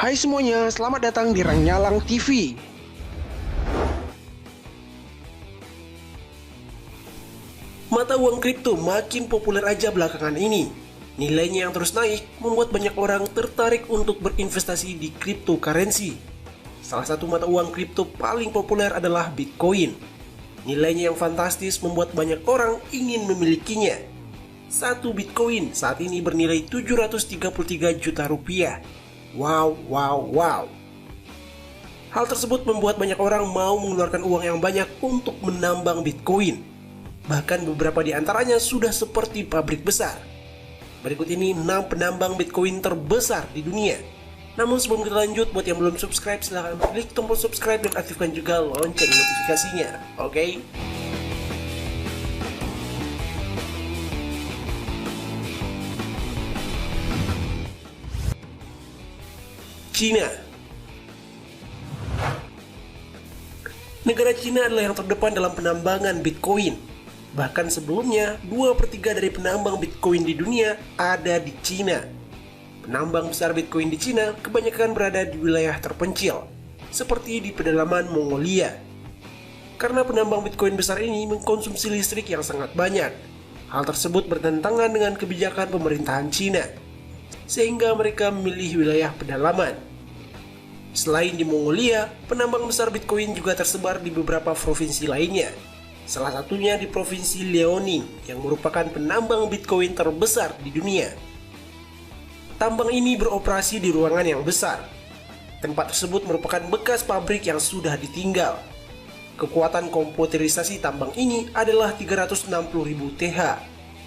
Hai semuanya, selamat datang di Rangyalang TV. Mata uang kripto makin populer aja belakangan ini. Nilainya yang terus naik membuat banyak orang tertarik untuk berinvestasi di cryptocurrency. Salah satu mata uang kripto paling populer adalah Bitcoin. Nilainya yang fantastis membuat banyak orang ingin memilikinya. Satu Bitcoin saat ini bernilai 733 juta rupiah. Wow. Hal tersebut membuat banyak orang mau mengeluarkan uang yang banyak untuk menambang Bitcoin. Bahkan beberapa di antaranya sudah seperti pabrik besar. Berikut ini 6 penambang Bitcoin terbesar di dunia. Namun sebelum kita lanjut, buat yang belum subscribe silahkan klik tombol subscribe dan aktifkan juga lonceng notifikasinya. Oke? Cina. Negara Cina adalah yang terdepan dalam penambangan Bitcoin. Bahkan sebelumnya, 2/3 dari penambang Bitcoin di dunia ada di Cina. Penambang besar Bitcoin di Cina kebanyakan berada di wilayah terpencil, seperti di pedalaman Mongolia. Karena penambang Bitcoin besar ini mengkonsumsi listrik yang sangat banyak. Hal tersebut bertentangan dengan kebijakan pemerintahan Cina, sehingga mereka memilih wilayah pedalaman. Selain di Mongolia, penambang besar Bitcoin juga tersebar di beberapa provinsi lainnya. Salah satunya di Provinsi Liaoning yang merupakan penambang Bitcoin terbesar di dunia. Tambang ini beroperasi di ruangan yang besar. Tempat tersebut merupakan bekas pabrik yang sudah ditinggal. Kekuatan komputerisasi tambang ini adalah 360.000 TH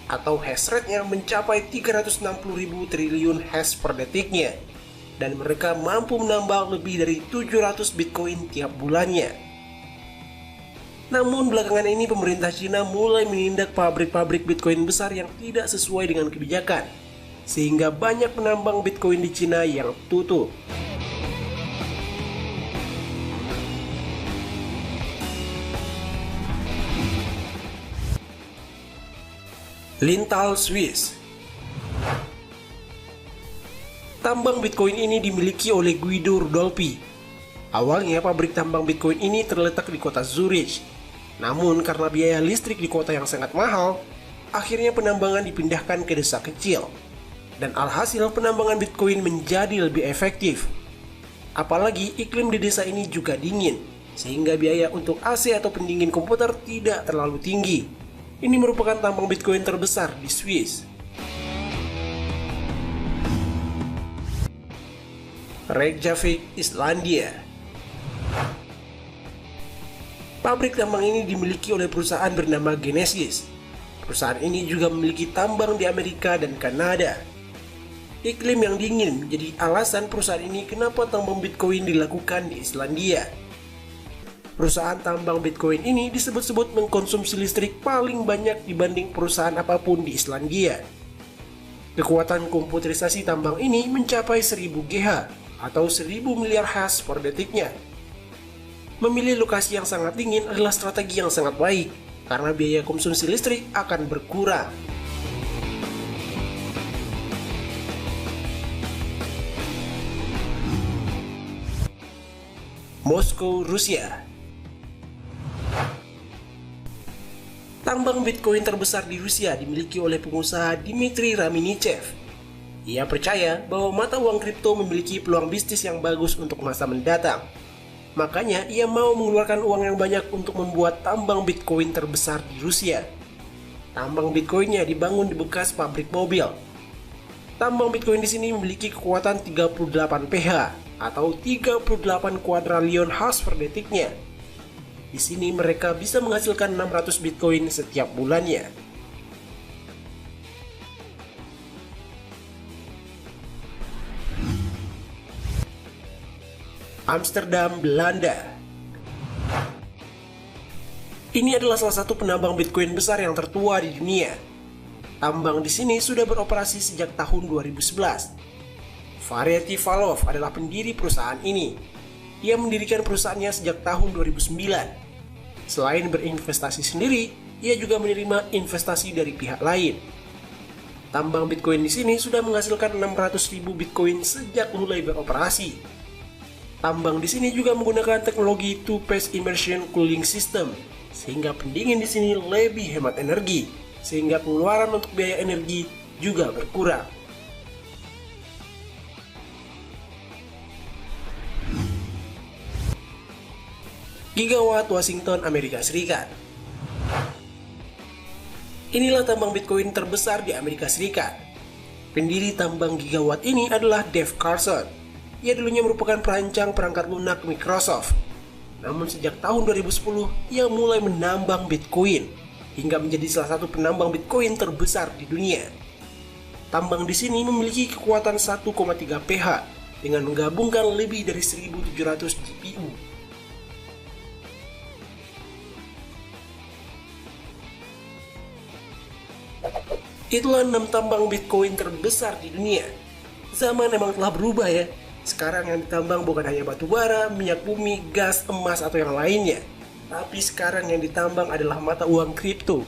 atau hash rate-nya mencapai 360.000 triliun hash per detiknya, dan mereka mampu menambang lebih dari 700 Bitcoin tiap bulannya. Namun belakangan ini pemerintah Cina mulai menindak pabrik-pabrik Bitcoin besar yang tidak sesuai dengan kebijakan, sehingga banyak penambang Bitcoin di Cina yang tutup. Lintal, Swiss. Tambang Bitcoin ini dimiliki oleh Guido Rudolphi. Awalnya pabrik tambang Bitcoin ini terletak di kota Zurich. Namun karena biaya listrik di kota yang sangat mahal, akhirnya penambangan dipindahkan ke desa kecil. Dan alhasil penambangan Bitcoin menjadi lebih efektif. Apalagi iklim di desa ini juga dingin, sehingga biaya untuk AC atau pendingin komputer tidak terlalu tinggi. Ini merupakan tambang Bitcoin terbesar di Swiss. Reykjavik, Islandia. Pabrik tambang ini dimiliki oleh perusahaan bernama Genesis. Perusahaan ini juga memiliki tambang di Amerika dan Kanada. Iklim yang dingin menjadi alasan perusahaan ini kenapa tambang Bitcoin dilakukan di Islandia. Perusahaan tambang Bitcoin ini disebut-sebut mengkonsumsi listrik paling banyak dibanding perusahaan apapun di Islandia. Kekuatan komputerisasi tambang ini mencapai 1000 GH atau 1000 miliar hash per detiknya. Memilih lokasi yang sangat dingin adalah strategi yang sangat baik, karena biaya konsumsi listrik akan berkurang. Moskow, Rusia. Tambang Bitcoin terbesar di Rusia dimiliki oleh pengusaha Dmitry Raminichev. Ia percaya bahwa mata uang kripto memiliki peluang bisnis yang bagus untuk masa mendatang. Makanya ia mau mengeluarkan uang yang banyak untuk membuat tambang Bitcoin terbesar di Rusia. Tambang Bitcoinnya dibangun di bekas pabrik mobil. Tambang Bitcoin di sini memiliki kekuatan 38 PH atau 38 kuadrilion hash per detiknya. Di sini mereka bisa menghasilkan 600 Bitcoin setiap bulannya. Amsterdam, Belanda. Ini adalah salah satu penambang Bitcoin besar yang tertua di dunia. Tambang di sini sudah beroperasi sejak tahun 2011. Variety Valov adalah pendiri perusahaan ini. Ia mendirikan perusahaannya sejak tahun 2009. Selain berinvestasi sendiri, ia juga menerima investasi dari pihak lain. Tambang Bitcoin di sini sudah menghasilkan 600.000 Bitcoin sejak mulai beroperasi. Tambang di sini juga menggunakan teknologi two-phase immersion cooling system, sehingga pendingin di sini lebih hemat energi, sehingga pengeluaran untuk biaya energi juga berkurang. Gigawatt Washington, Amerika Serikat. Inilah tambang Bitcoin terbesar di Amerika Serikat. Pendiri tambang gigawatt ini adalah Dave Carson. Ia dulunya merupakan perancang perangkat lunak Microsoft. Namun sejak tahun 2010, ia mulai menambang Bitcoin hingga menjadi salah satu penambang Bitcoin terbesar di dunia. Tambang di sini memiliki kekuatan 1,3 pH dengan menggabungkan lebih dari 1.700 GPU. Itulah 6 tambang Bitcoin terbesar di dunia. Zaman emang telah berubah ya. Sekarang yang ditambang bukan hanya batu bara, minyak bumi, gas, emas, atau yang lainnya. Tapi sekarang yang ditambang adalah mata uang kripto.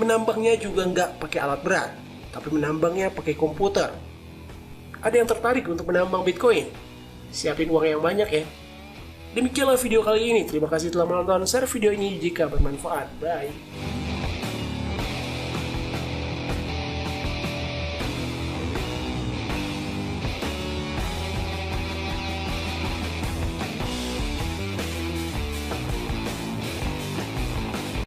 Menambangnya juga nggak pakai alat berat, tapi menambangnya pakai komputer. Ada yang tertarik untuk menambang Bitcoin? Siapin uang yang banyak ya. Demikianlah video kali ini. Terima kasih telah menonton. Share video ini jika bermanfaat. Bye.